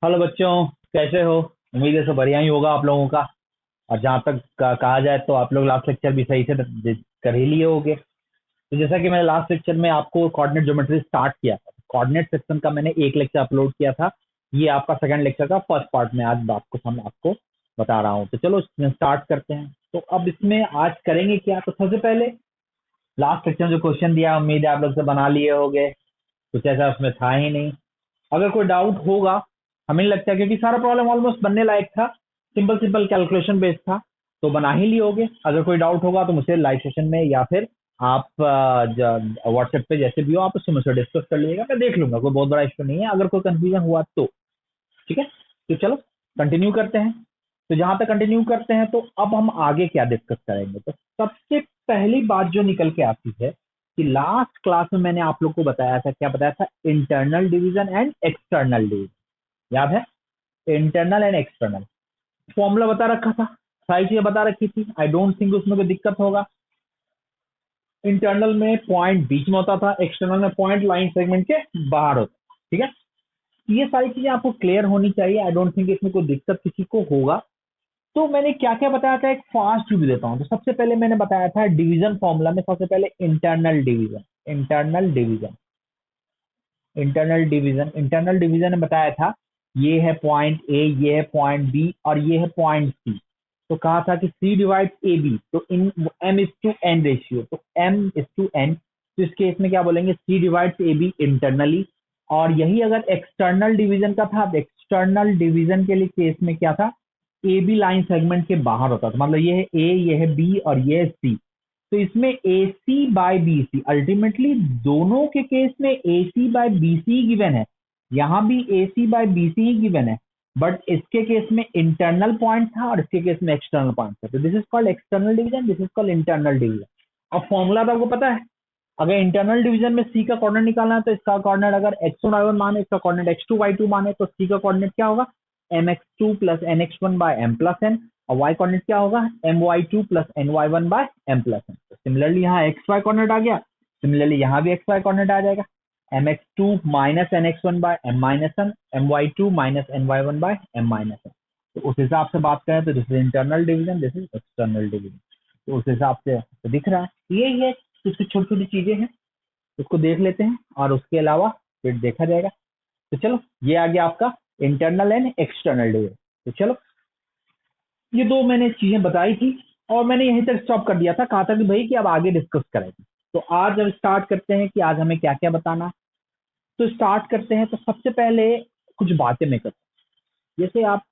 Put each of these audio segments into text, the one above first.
Hello बच्चों, कैसे हो? उम्मीद है सब बढ़िया ही होगा आप लोगों का। और जहाँ तक कहा जाए तो आप लोग लास्ट लेक्चर भी सही से कर ही लिए होगे। तो जैसा कि मैंने लास्ट लेक्चर में आपको कोऑर्डिनेट ज्योमेट्री स्टार्ट किया था, कोऑर्डिनेट सेक्शन का मैंने एक लेक्चर अपलोड किया था। ये आपका सेकंड लेक्चर का फर्स्ट पार्ट में आज आपको बता रहा हूँ। तो चलो स्टार्ट करते हैं। तो अब इसमें आज करेंगे क्या? तो सबसे पहले लास्ट लेक्चर में जो क्वेश्चन दिया, उम्मीद है आप लोग से बना लिए होंगे। कुछ ऐसा उसमें था ही नहीं। अगर कोई डाउट होगा, हमें नहीं लगता, क्योंकि सारा प्रॉब्लम ऑलमोस्ट बनने लायक था, सिंपल सिंपल कैलकुलेशन बेस्ड था, तो बना ही लिए होगे। अगर कोई डाउट होगा तो मुझसे लाइव सेशन में या फिर आप व्हाट्सएप पे जैसे भी हो आप उससे मुझसे डिस्कस कर लीजिएगा, मैं देख लूंगा, कोई बहुत बड़ा इशू नहीं है। अगर कोई कंफ्यूजन हुआ तो ठीक है। तो चलो कंटिन्यू करते हैं। तो जहां तक कंटिन्यू करते हैं, तो अब हम आगे क्या डिस्कस करेंगे। तो सबसे पहली बात जो निकल के आती है कि लास्ट क्लास में मैंने आप लोग को बताया था, क्या बताया था? Internal division and external division, याद है? इंटरनल एंड एक्सटर्नल फॉर्मूला बता रखा था, सारी चीजें बता रखी थी। आई डोंट थिंक उसमें कोई दिक्कत होगा। इंटरनल में पॉइंट बीच में होता था, एक्सटर्नल में पॉइंट लाइन सेगमेंट के बाहर होता। ठीक है, ये सारी चीजें आपको क्लियर होनी चाहिए। आई डोंट थिंक इसमें कोई दिक्कत किसी को होगा। तो मैंने क्या क्या बताया था, एक फास्ट रिव्यू देता हूँ। तो सबसे पहले मैंने बताया था डिवीजन फॉर्मूला में, सबसे पहले internal division. Internal division internal division में बताया था, ये है पॉइंट ए, ये है पॉइंट बी और ये है पॉइंट सी। तो कहा था कि सी डिवाइड ए बी, तो in M is to N ratio, तो एम इज टू एन। तो इस केस में क्या बोलेंगे? C divide A B internally. और यही अगर एक्सटर्नल डिवीजन का था, एक्सटर्नल डिवीजन के लिए केस में क्या था? ए बी लाइन सेगमेंट के बाहर होता था। मतलब ये है ए, ये है बी और ये है सी। तो इसमें ए C by B C, ultimately दोनों के केस में ए C by B C given है। यहाँ भी ए C by B C he given है, बट इसके केस में इंटरनल पॉइंट था और इसके केस में एक्सटर्नल पॉइंट था। तो this is called external division, this is called internal division. अब फॉर्मूला तो आपको पता है। अगर इंटरनल डिवीजन में सी का कोऑर्डिनेट निकालना है, तो इसका कोऑर्डिनेट अगर x1 y1 माने, इसका कोऑर्डिनेट x2 y2 माने, तो सी का कोऑर्डिनेट क्या होगा? mx2 plus nx1 by m plus n। और y कोऑर्डिनेट क्या होगा? my2 plus ny1 by m plus n। तो सिमिलरली यहाँ xy कोऑर्डिनेट आ गया, सिमिलरली यहाँ भी xy कोऑर्डिनेट आ जाएगा। mx2 minus nx1 by m minus n, my2 minus ny1 by m minus n। तो उस हिसाब से बात करें तो this is internal division, this is external division. तो उस हिसाब से तो दिख रहा है, यही है। कुछ छोटी छोटी चीजें हैं, उसको देख लेते हैं और उसके अलावा फिर देखा जाएगा। तो चलो, ये आ गया आपका इंटरनल एंड एक्सटर्नल डिवीजन। तो चलो, ये दो मैंने चीजें बताई थी और मैंने यहीं तक स्टॉप कर दिया था। कहा था कि भाई कि अब आगे डिस्कस करेंगे। तो आज जब स्टार्ट करते हैं कि आज हमें क्या क्या बताना है, तो स्टार्ट करते हैं। तो सबसे पहले कुछ बातें मैं करता हूँ। जैसे आप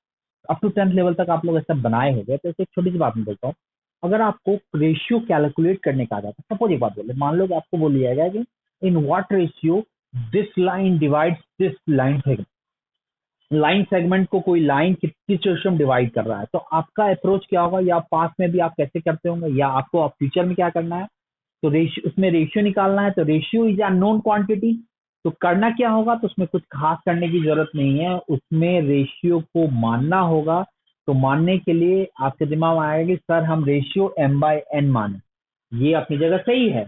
अप टू 10th लेवल तक आप लोग ऐसा बनाए हो गए, तो एक छोटी सी बात मैं बोलता हूँ। अगर आपको रेशियो कैलकुलेट करने का आ जाता है, सपोज एक बात बोले, मान लो कि आपको बोल दिया गया कि इन what ratio this line divides this line segment. Line segment को कोई लाइन कितनी रेशियो में डिवाइड कर रहा है, तो आपका अप्रोच क्या होगा, या पास में भी आप कैसे करते होंगे, या आपको आप फ्यूचर में क्या करना है? तो रेशियो, उसमें रेशियो निकालना है। तो रेशियो इज अननोन क्वांटिटी। तो करना क्या होगा? तो उसमें कुछ खास करने की जरूरत नहीं है, उसमें रेशियो को मानना होगा। तो मानने के लिए आपके दिमाग में आएगा कि सर हम रेशियो m बाय n माने, ये अपनी जगह सही है।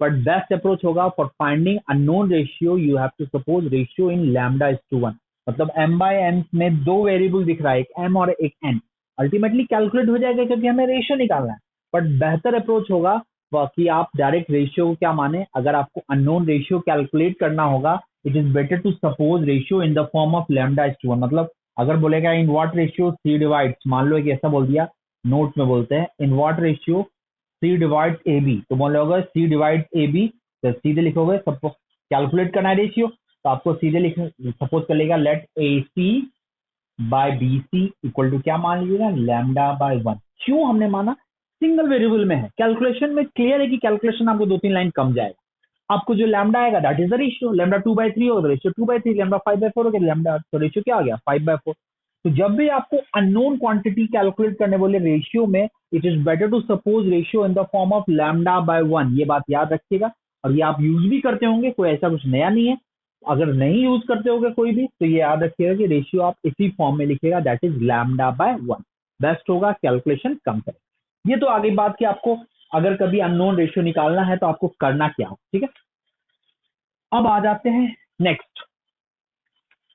बट बेस्ट अप्रोच होगा for finding unknown ratio, you have to suppose ratio in lambda is to 1। मतलब m बाय n में दो वेरिएबल दिख रहा है, एक m और एक n। अल्टीमेटली कैलकुलेट हो जाएगा क्योंकि हमें रेशियो निकालना है। बट बेहतर अप्रोच होगा कि आप डायरेक्ट रेशियो को क्या माने। अगर आपको अननोन रेशियो कैलकुलेट करना होगा, it is better to suppose ratio in the form of lambda is to 1। मतलब अगर बोलेगा in what ratio C divides, मान लो एक ऐसा बोल दिया, नोट में बोलते हैं in what ratio C divides A B, तो बोले होगा सी डिवाइड्स ए बी। तो सीधे लिखोगे, सपोज कैलकुलेट करना है रेशियो, तो आपको सीधे लिख सपोज कर लेगा let A C by B C equal to क्या मान लीजिएगा? Lambda by 1। क्यों हमने माना? सिंगल वेरिएबल में है, कैलकुलेशन में क्लियर है कि कैलकुलेशन आपको 2-3 लाइन कम जाएगा। आपको जो लैम्डा आएगा that is the ratio. Lambda 2/3 होगा तो रेशियो 2/3, लैम्डा 5/4 होगा लैम्डा, तो रेशियो क्या आ गया? 5/4। तो जब भी आपको अननोन क्वांटिटी कैलकुलेट करने बोले रेशियो में, it is better to suppose ratio in the form of lambda by 1। ये बात याद रखिएगा, और ये आप यूज भी करते होंगे, कोई ऐसा कुछ नया नहीं है। अगर नहीं यूज करते होगे कोई भी, तो ये याद रखिएगा कि रेशियो आप इसी फॉर्म में लिखिएगा, that is lambda by 1। Best होगा, कैलकुलेशन कम करें। ये तो आगे बात की आपको अगर कभी अननोन रेशियो निकालना है तो आपको करना क्या हो। ठीक है, अब आ जाते हैं नेक्स्ट।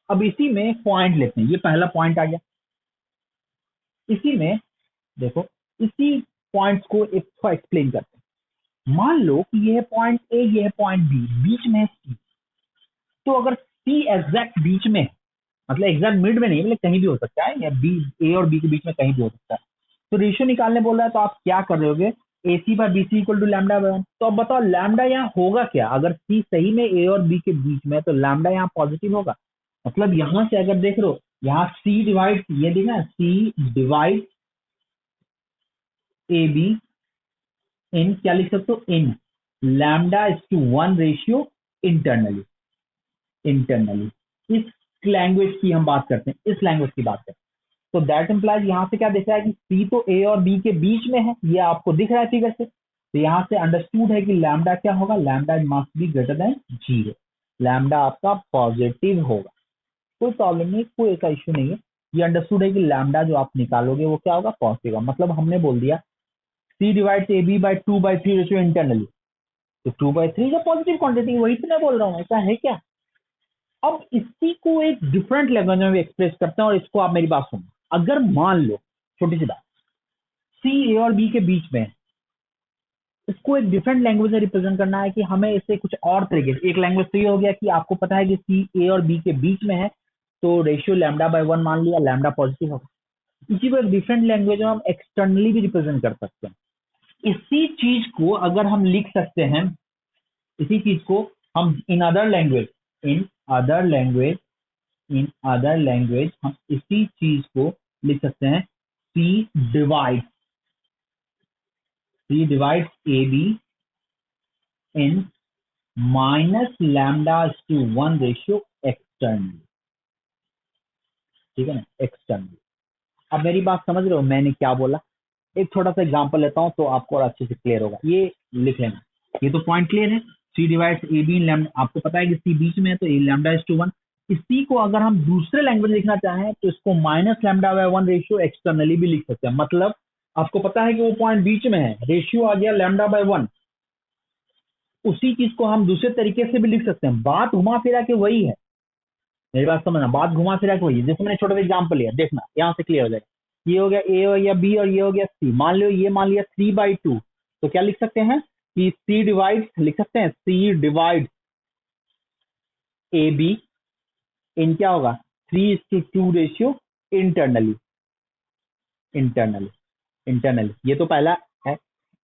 अब इसी में पॉइंट लेते हैं, ये पहला पॉइंट आ गया। इसी में देखो, इसी पॉइंट्स को एक थोड़ा एक्सप्लेन करते हैं। मान लो कि ये है पॉइंट ए, ये है पॉइंट बी, बीच में है सी। तो अगर सी एग्जैक्ट बीच में है, मतलब एग्जैक्ट मिड में नहीं, मतलब कहीं भी हो सकता है, या बी, ए और बी के बीच में कहीं भी हो सकता है, तो रेशियो निकालने बोल रहा है, तो आप क्या कर रहे होगे, A C by B C equal to lambda by 1। तो अब बताओ लैम्डा यहाँ होगा क्या, अगर सी सही में ए और बी के बीच में है तो लैम्डा यहाँ पॉजिटिव होगा। मतलब यहां से अगर देख लो, यहाँ सी डिवाइड, ये देखना, सी डिवाइड ए बी इन, क्या लिख सकते हो, in lambda is to 1 ratio internally. Internally इस लैंग्वेज की हम बात करते हैं, इस लैंग्वेज की बात करते हैं। तो दैट इंप्लाइज यहाँ से क्या दिख रहा है कि सी तो ए और बी के बीच में है, ये आपको दिख रहा है फिगर से। तो यहाँ से अंडरस्टूड है कि लैम्डा क्या होगा, lambda must be greater than 0। Lambda आपका पॉजिटिव होगा, कोई प्रॉब्लम नहीं, कोई ऐसा इश्यू नहीं है। ये अंडरस्टूड है कि लैम्डा जो आप निकालोगे वो क्या होगा, पॉजिटिव होगा। मतलब हमने बोल दिया C divide A B by 2/3 ratio internally, तो 2/3 का पॉजिटिव क्वांटिटी, वही तो मैं बोल रहा हूँ, ऐसा है क्या। अब इसी को एक डिफरेंट लैंग्वेज में एक्सप्रेस करते हैं, और इसको आप मेरी बात सुनो। अगर मान लो, छोटी सी बात, सी ए और बी के बीच में है, इसको एक डिफरेंट लैंग्वेज में रिप्रेजेंट करना है कि हमें इसे कुछ और तरीके से, एक लैंग्वेज तो ये हो गया कि आपको पता है कि सी ए और बी के बीच में है, तो रेशियो लैम्डा बाय 1 मान लिया, लैम्डा पॉजिटिव होगा। इसी को एक डिफरेंट लैंग्वेज में हम एक्सटर्नली भी रिप्रेजेंट कर सकते हैं। इसी चीज को अगर हम लिख सकते हैं, इसी चीज को हम in other language, in other language, in other language हम इसी चीज को लिख सकते हैं, C divide, C divide A B in minus lambda to 1 ratio externally. ठीक है ना, एक्सटर्नली। अब मेरी बात समझ रहे हो मैंने क्या बोला। एक छोटा सा एग्जांपल लेता हूं तो आपको और अच्छे से क्लियर होगा, ये लिख लेना। ये तो पॉइंट क्लियर है, C divide A B lambda, आपको पता है कि सी बीच में है तो ए लैम्डा इज टू 1। इसी को अगर हम दूसरे लैंग्वेज लिखना चाहें तो इसको minus lambda by 1 ratio externally भी लिख सकते हैं। मतलब आपको पता है कि वो पॉइंट बीच में है, रेशियो आ गया लैम्डा बाय 1। उसी चीज को हम दूसरे तरीके से भी लिख सकते हैं, बात घुमा फिरा के वही है। मेरी बात समझना, बात घुमा फिरा के वही है। जैसे मैंने छोटा सा एग्जाम्पल लिया, देखना यहाँ से क्लियर हो जाएगा। ये हो गया ए और या बी, और ये हो गया सी। मान लो ये मान लिया 3/2, तो क्या लिख सकते हैं कि सी डिवाइड, लिख सकते हैं सी डिवाइड ए बी इन क्या होगा, 3:2 रेशियो इंटरनली। इंटरनली, इंटरनली, ये तो पहला है।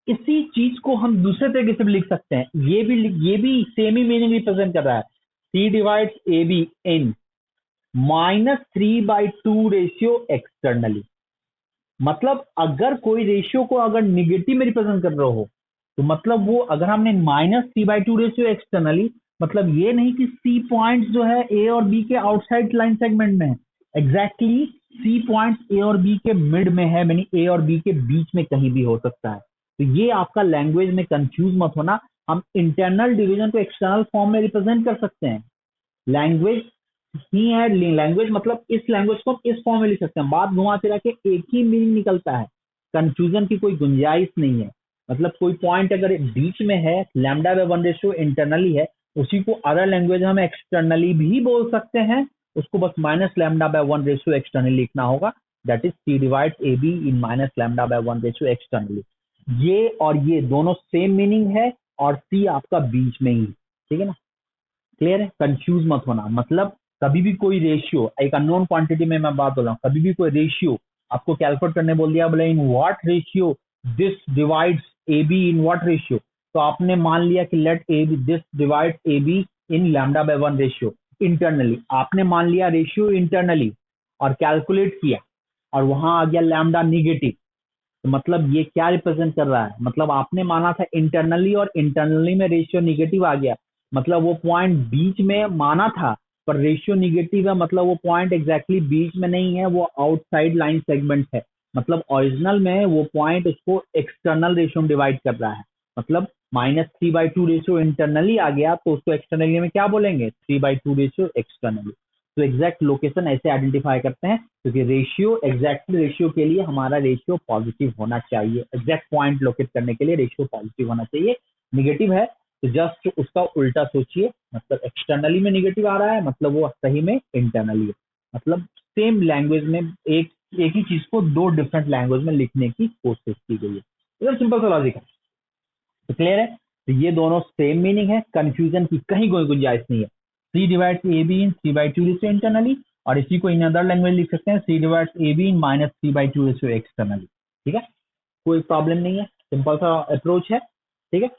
इसी चीज को हम दूसरे तरीके से भी लिख सकते हैं, ये भी सेम ही मीनिंग रिप्रेजेंट कर रहा है, C divide A B in -3/2 ratio externally. मतलब अगर कोई रेशियो को अगर निगेटिव में रिप्रेजेंट कर रहे हो, तो मतलब वो अगर हमने -3/2 रेशियो एक्सटर्नली, मतलब ये नहीं कि सी पॉइंट जो है ए और बी के आउटसाइड लाइन सेगमेंट में है, एग्जैक्टली सी पॉइंट ए और बी के मिड में है, यानी ए और बी के बीच में कहीं भी हो सकता है। तो ये आपका लैंग्वेज में कंफ्यूज मत होना, हम इंटरनल डिवीजन को एक्सटर्नल फॉर्म में रिप्रेजेंट कर सकते हैं। लैंग्वेज ही है, लैंग्वेज मतलब इस लैंग्वेज को हम इस फॉर्म में लिख सकते हैं, बात घुमा फिरा के एक ही मीनिंग निकलता है, कंफ्यूजन की कोई गुंजाइश नहीं है। मतलब कोई पॉइंट अगर बीच में है, लैम्डा बाय 1 रेशियो इंटरनली है, उसी को अदर लैंग्वेज में हम एक्सटर्नली भी बोल सकते हैं, उसको बस minus lambda by 1 ratio externally लिखना होगा, that is C divide A B in minus lambda by 1 ratio externally. ये और ये दोनों सेम मीनिंग है, और सी आपका बीच में ही, ठीक है ना, क्लियर है, कंफ्यूज मत होना। मतलब कभी भी कोई रेशियो, एक अननोन क्वांटिटी में मैं बात बोल रहा हूँ, कभी भी कोई रेशियो आपको कैलकुलेट करने बोल दिया, बोले in what ratio this divides A B in what ratio, तो आपने मान लिया कि let A B this divide A B in lambda by 1 ratio internally. आपने मान लिया रेशियो इंटरनली और कैलकुलेट किया, और वहां आ गया लैम्डा निगेटिव, तो मतलब ये क्या रिप्रेजेंट कर रहा है, मतलब आपने माना था इंटरनली और इंटरनली में रेशियो निगेटिव आ गया, मतलब वो पॉइंट बीच में माना था पर रेशियो निगेटिव है, मतलब वो पॉइंट एग्जैक्टली बीच में नहीं है, वो आउटसाइड लाइन सेगमेंट है। मतलब ओरिजिनल में वो पॉइंट उसको एक्सटर्नल रेशियो में डिवाइड कर रहा है, मतलब -3/2 रेशियो इंटरनली आ गया, तो उसको एक्सटर्नली में क्या बोलेंगे, 3/2 रेशियो एक्सटर्नली। तो एग्जैक्ट लोकेशन ऐसे आइडेंटिफाई करते हैं, क्योंकि रेशियो, एग्जैक्ट रेशियो के लिए हमारा रेशियो पॉजिटिव होना चाहिए, एग्जैक्ट पॉइंट लोकेट करने के लिए रेशियो पॉजिटिव होना चाहिए। निगेटिव है तो जस्ट उसका उल्टा सोचिए, मतलब एक्सटर्नली में निगेटिव आ रहा है, मतलब वो सही में इंटरनली है। मतलब सेम लैंग्वेज में एक ही चीज को दो डिफरेंट लैंग्वेज में लिखने की कोशिश की गई है। एकदम सिंपल सा लॉजिक है। तो क्लियर है? तो ये दोनों सेम मीनिंग है, कंफ्यूजन की कहीं कोई गुंजाइश नहीं है। C divides A B in C by two ratio internally, और इसी को इन अदर लैंग्वेज लिख सकते हैं C divides A B in minus C by two ratio externally. ठीक है, कोई प्रॉब्लम नहीं है, सिंपल सा अप्रोच है। ठीक है,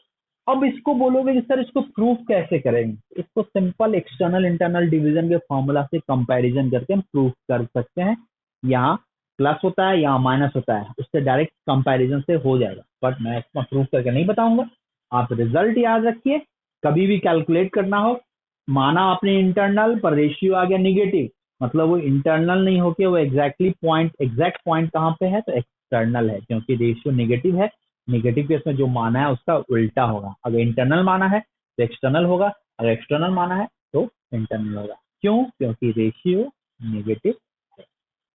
अब इसको बोलोगे कि सर इसको प्रूफ कैसे करेंगे? इसको सिंपल एक्सटर्नल इंटरनल डिवीजन के फॉर्मूला से कंपैरिजन करके हम प्रूफ कर सकते हैं। यहाँ प्लस होता है, यहाँ माइनस होता है, उससे डायरेक्ट कंपैरिजन से हो जाएगा, बट मैं इसको प्रूफ करके नहीं बताऊंगा। आप रिजल्ट याद रखिए, कभी भी कैलकुलेट करना हो, माना आपने इंटरनल पर रेशियो आ गया निगेटिव, मतलब वो इंटरनल नहीं होके वो एग्जैक्ट पॉइंट कहाँ पे है? तो एक्सटर्नल है, क्योंकि रेशियो निगेटिव है। निगेटिव केस में जो माना है उसका उल्टा होगा। अगर इंटरनल माना है तो एक्सटर्नल होगा, अगर एक्सटर्नल माना है तो इंटरनल होगा। क्यों? क्योंकि रेशियो निगेटिव है।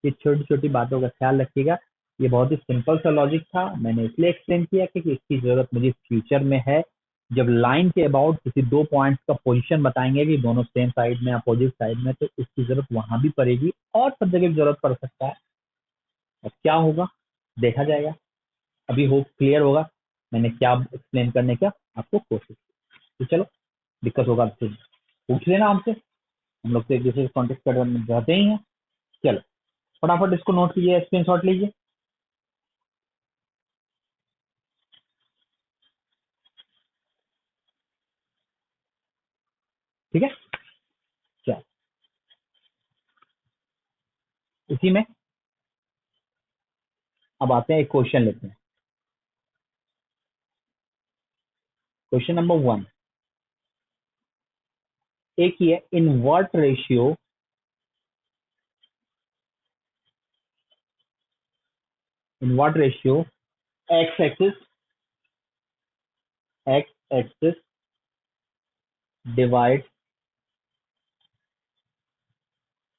ये छोटी छोटी बातों का ख्याल रखिएगा। ये बहुत ही सिंपल सा लॉजिक था, मैंने इसलिए एक्सप्लेन किया कि इसकी जरूरत मुझे फ्यूचर में है। जब लाइन के अबाउट किसी दो पॉइंट्स का पोजीशन बताएंगे कि दोनों सेम साइड में अपोजिट साइड में, तो इसकी जरूरत वहां भी पड़ेगी और सब जगह जरूरत पड़ सकता है। अब क्या होगा देखा जाएगा। अभी होप क्लियर होगा मैंने क्या एक्सप्लेन करने का आपको कोशिश की। तो चलो, दिक्कत होगा तो पूछ लेना हमसे, हम लोग तो एक दूसरे से कॉन्टेक्ट कर रहते ही हैं। चलो फटाफट इसको नोट कीजिए, स्क्रीनशॉट लीजिए। ठीक है, चलो इसी में अब आते हैं, एक क्वेश्चन लेते हैं। क्वेश्चन नंबर 1 एक ही है, इन what ratio x axis divide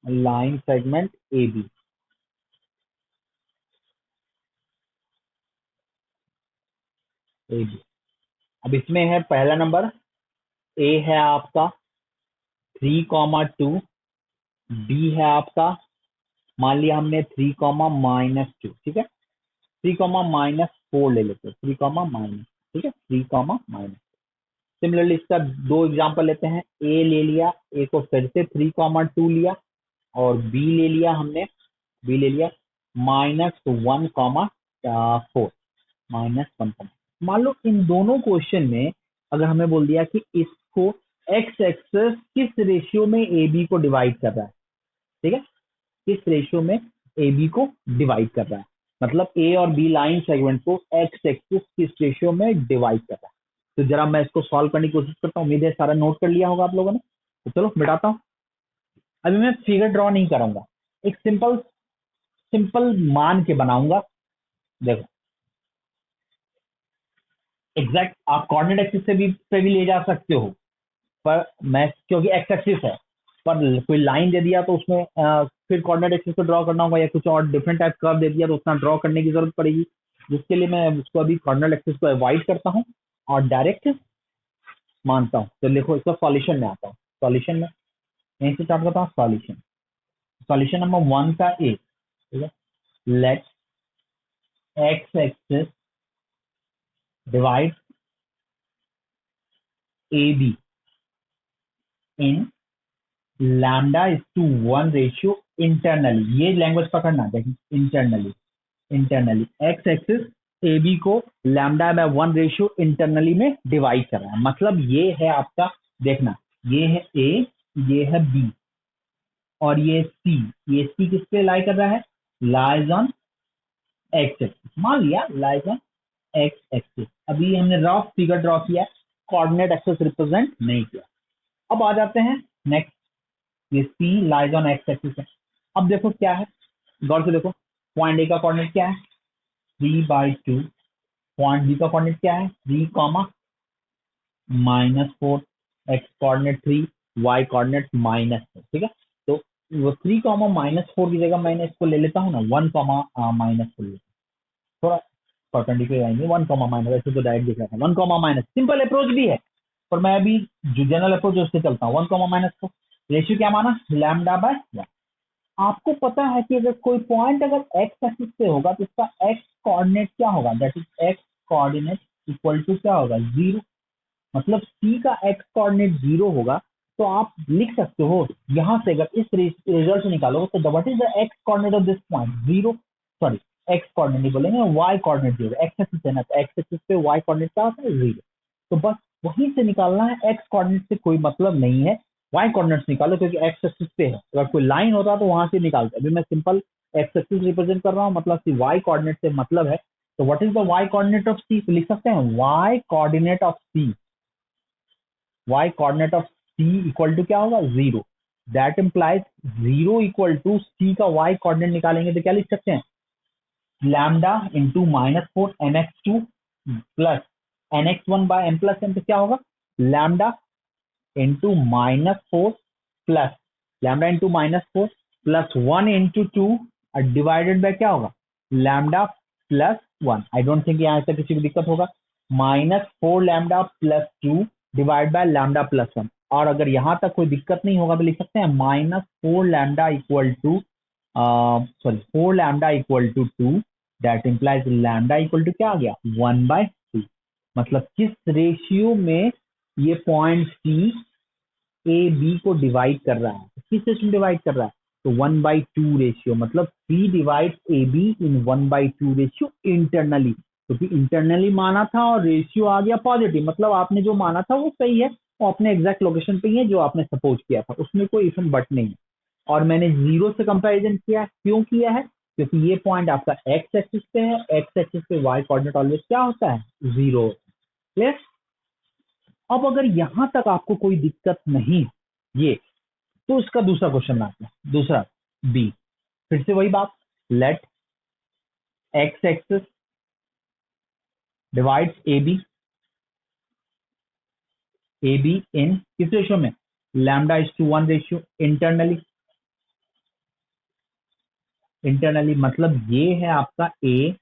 line segment AB। अब इसमें है पहला नंबर, A है आपका 3,2, B है आपका, मान लिया हमने 3,-2, ठीक है, 3,-4 ले लेते हैं, 3,-, ठीक है, 3,-। सिमिलरली इसका दो एग्जांपल लेते हैं, ए ले लिया, ए को फिर से 3,2 लिया, और बी ले लिया हमने, बी ले लिया -1,4, -1। मान लो इन दोनों क्वेश्चन में अगर हमें बोल दिया कि इसको एक्स एक्सेस किस रेशियो में ए बी को डिवाइड कर रहा है, ठीक है, किस रेशियो में ए बी को डिवाइड कर रहा है, मतलब ए और बी लाइन सेगमेंट को एक्स एक्सिस किस रेशियो में डिवाइड कर रहा है। तो जरा मैं इसको सॉल्व करने की कोशिश करता हूँ, उम्मीद है सारा नोट कर लिया होगा आप लोगों ने। तो चलो मिटाता हूँ। अभी मैं फिगर ड्रॉ नहीं करूंगा, एक सिंपल सिंपल मान के बनाऊंगा। देखो एग्जैक्ट आप कोऑर्डिनेट एक्सिस से भी पे भी ले जा सकते हो, पर मैं क्योंकि एक्स एक्सिस है, पर कोई लाइन दे दिया तो उसमें फिर कोऑर्डिनेट एक्सिस को ड्रॉ करना होगा, या कुछ और डिफरेंट टाइप कर्व दे दिया तो उतना ड्रॉ करने की जरूरत पड़ेगी, जिसके लिए मैं उसको अभी कोऑर्डिनेट एक्सिस को अवॉइड करता हूँ और डायरेक्ट मानता हूँ। तो देखो इसका सॉल्यूशन में आता हूँ, सॉल्यूशन में यहीं से स्टार्ट करता हूँ। सॉल्यूशन नंबर 1 का ए, ठीक है, let X axis divide A B in lambda is to 1 ratio internally. ये लैंग्वेज पकड़ना, देखिए internally X axis A B को लैम्डा बाय 1 रेशियो इंटरनली में डिवाइड कर रहा है, मतलब ये है आपका, देखना ये है ए, ये है बी, और ये सी, ये सी किस पे लाई कर रहा है? लाइज ऑन एक्स एक्सिस, मान लिया लाइज ऑन एक्स एक्सिस। अभी हमने रफ फिगर ड्रॉ किया, कोऑर्डिनेट एक्सिस रिप्रेजेंट नहीं किया। अब आ जाते हैं नेक्स्ट, ये C lies on X axis है। अब देखो क्या है, गौर से देखो, पॉइंट ए का कोऑर्डिनेट क्या है? 3/2। पॉइंट बी का कोऑर्डिनेट क्या है? 3, -4, एक्स कोऑर्डिनेट 3, वाई कोऑर्डिनेट -4, ठीक है। तो वो 3, -4 की जगह मैंने इसको ले लेता हूँ ना 1, -4 लेता हूँ। थोड़ा परपेंडिकुलर आएंगे, 1, माइनस, ऐसे तो डायरेक्ट दिख रहा था 1, माइनस, सिंपल अप्रोच भी है, पर मैं अभी जो जनरल अप्रोच उससे चलता हूँ, 1, -4 रेशियो क्या माना, λ/1। आपको पता है कि अगर कोई पॉइंट अगर एक्स एक्सिस पे होगा तो इसका एक्स कोऑर्डिनेट क्या होगा, that is X coordinate equal to क्या होगा, 0। मतलब सी का एक्स कोऑर्डिनेट 0 होगा तो आप लिख सकते हो यहां से, अगर इस रिजल्ट से निकालो तो what is the x coordinate of this point, 0। Sorry, x coordinate नहीं बोलेंगे, वाई कोऑर्डिनेट 0, एक्स एक्सिस है ना, तो एक्स एक्सिस पे वाई कोऑर्डिनेट क्या होता है, 0। तो बस वहीं से निकालना है, एक्स कोऑर्डिनेट से कोई मतलब नहीं है, वाई कोऑर्डिनेट्स निकालो क्योंकि एक्स एक्सिस पे है। अगर कोई लाइन होता तो वहां से निकालते, अभी मैं सिंपल एक्स एक्सिस रिप्रेजेंट कर रहा हूँ, मतलब सी वाई कोऑर्डिनेट से मतलब है। तो what is the Y coordinate of C, लिख सकते हैं Y coordinate of C, y coordinate of c equal to क्या होगा, 0। That implies 0 equal to c का y कोऑर्डिनेट निकालेंगे तो क्या लिख सकते हैं, lambda into -4 mx2 plus nx1 by m plus n, तो क्या होगा lambda into -4 plus lambda into -4 plus 1 into 2 divided by क्या होगा, lambda plus 1। I don't think यहाँ तक किसी को दिक्कत होगा, -4 lambda plus 2 divide by lambda plus 1। और अगर यहाँ तक कोई दिक्कत नहीं होगा तो लिख सकते हैं -4 lambda equal to sorry 4 lambda equal to 2, that implies lambda equal to क्या आ गया, 1/2। मतलब किस रेशियो में ये पॉइंट सी ए बी को डिवाइड कर रहा है, किस रेशियो में डिवाइड कर रहा है, तो 1/2 रेशियो। मतलब C divide A B in 1/2 ratio internally, क्योंकि इंटरनली माना था और रेशियो आ गया पॉजिटिव, मतलब आपने जो माना था वो सही है, वो अपने एग्जैक्ट लोकेशन पे ही है जो आपने सपोज किया था, उसमें कोई इफन बट नहीं है। और मैंने 0 से कंपैरिजन किया, क्यों किया है, क्योंकि ये पॉइंट आपका एक्स एक्सिस पे है, एक्स एक्सिस पे वाई कोऑर्डिनेट ऑलवेज क्या होता है, 0। क्लियर। अब अगर यहां तक आपको कोई दिक्कत नहीं ये, तो इसका दूसरा क्वेश्चन आते हैं, दूसरा बी। फिर से वही बात, let X axis divides A B in किस रेशियो में, λ/1 रेशियो इंटरनली। मतलब ये है आपका ए,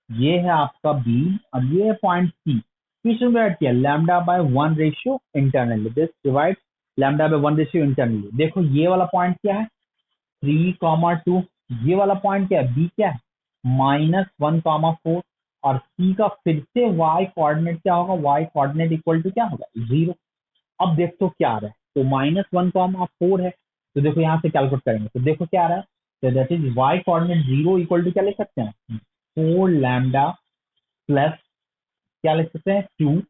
ये है आपका बी और ये है पॉइंट सी, किस में डिवाइड किया, λ/1 ratio internally, this divide λ/1 ratio internally. देखो ये वाला पॉइंट क्या है, 3,2, ये वाला पॉइंट क्या है, बी क्या है, -1,4 और सी का फिर से y कोऑर्डिनेट क्या होगा, y कोऑर्डिनेट इक्वल टू क्या होगा, 0। अब देखो क्या आ रहा है, तो -1,4 है, तो देखो यहाँ से कैलकुलेट करेंगे तो देखो क्या आ रहा है, तो that is y coordinate 0 equal to क्या लिख सकते हैं, 4 लैम्डा प्लस क्या लिख सकते हैं, 2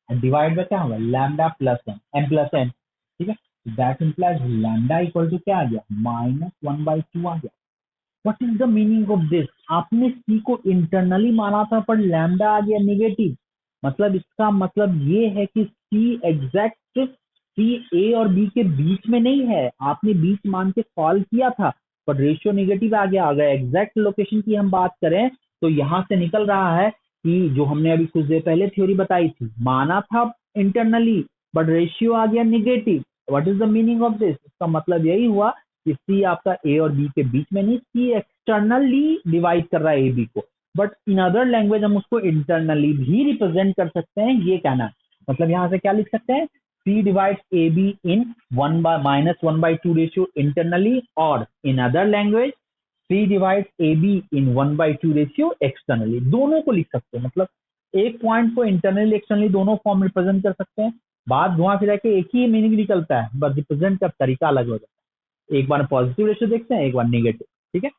डिवाइड बाय क्या होगा, lambda plus m plus n, ठीक है। That implies lambda equal to क्या आ गया, -1/2 आ गया। What is the meaning of this, आपने सी को इंटरनली माना था पर लैम्डा आ गया निगेटिव, मतलब इसका मतलब ये है कि सी एग्जैक्ट सी ए और बी के बीच में नहीं है, आपने बीच मान के सॉल्व किया था पर रेशियो निगेटिव आ गया। अगर एग्जैक्ट लोकेशन की हम बात करें तो यहाँ से निकल रहा है कि जो हमने अभी कुछ देर पहले थ्योरी बताई थी, माना था इंटरनली बट रेशियो आ गया negative. What is the meaning of this, इसका मतलब यही हुआ कि सी आपका ए और बी के बीच में नहीं, सी एक्सटर्नली डिवाइड कर रहा है ए बी को, बट इन अदर लैंग्वेज हम उसको इंटरनली भी रिप्रेजेंट कर सकते हैं, ये कहना है। मतलब यहाँ से क्या लिख सकते हैं, C divides A B in -1/2 ratio internally, और in other language C divides A B in 1/2 ratio externally. दोनों को लिख सकते हैं, मतलब एक पॉइंट को इंटरनली एक्सटर्नली दोनों फॉर्म रिप्रेजेंट कर सकते हैं। बात घुमा फिरा के एक ही मीनिंग निकलता है, बस रिप्रेजेंट का तरीका अलग हो जाता है, एक बार पॉजिटिव रेशियो देखते हैं, एक बार नेगेटिव, ठीक है।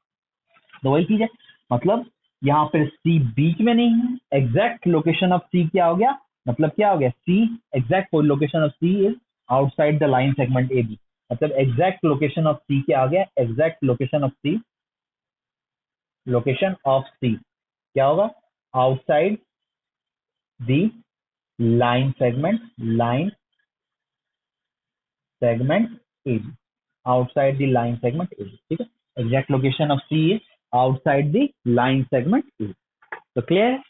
तो वही चीज है, मतलब यहाँ पर सी बीच में नहीं है, एग्जैक्ट लोकेशन ऑफ सी क्या हो गया, मतलब क्या हो गया, C exact location of C is outside the line segment A B. मतलब एग्जैक्ट लोकेशन ऑफ सी क्या आ गया, exact location of C, location of C क्या होगा, outside the line segment A B, outside the line segment A B, ठीक है। Exact location of C is outside the line segment A B. तो clear है,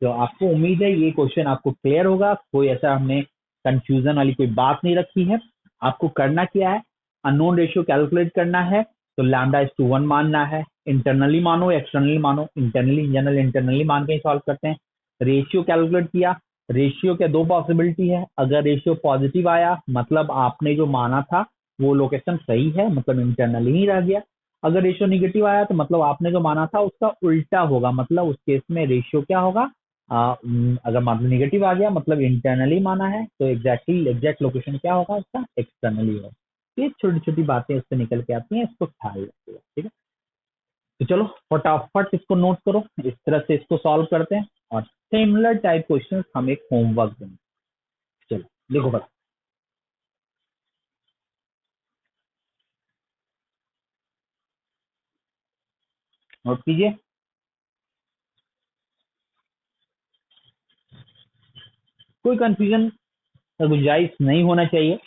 तो आपको उम्मीद है ये क्वेश्चन आपको क्लियर होगा, कोई ऐसा हमने कंफ्यूजन वाली कोई बात नहीं रखी है। आपको करना क्या है, अननोन रेशियो कैलकुलेट करना है, तो λ/1 मानना है, इंटरनली मानो एक्सटर्नली मानो, इंटरनली जनरल इंटरनली मान के सॉल्व करते हैं। रेशियो कैलकुलेट किया, रेशियो के दो पॉसिबिलिटी है, अगर रेशियो पॉजिटिव आया मतलब आपने जो माना था वो लोकेशन सही है, मतलब इंटरनली ही रह गया। अगर रेशियो निगेटिव आया तो मतलब आपने जो माना था उसका उल्टा होगा, मतलब उस केस में रेशियो क्या होगा, अगर मतलब निगेटिव आ गया मतलब इंटरनली माना है तो एग्जैक्ट लोकेशन क्या होगा उसका, एक्सटर्नली होगा। ये छोटी छोटी बातें उससे निकल के आती हैं, इसको ख्याल रखिएगा, ठीक है। तो चलो फटाफट इसको नोट करो, इस तरह से इसको सॉल्व करते हैं और सिमिलर टाइप क्वेश्चन हम एक होमवर्क देंगे। चलो देखो बड़ा, नोट कीजिए। कोई कंफ्यूजन का गुंजाइश नहीं होना चाहिए।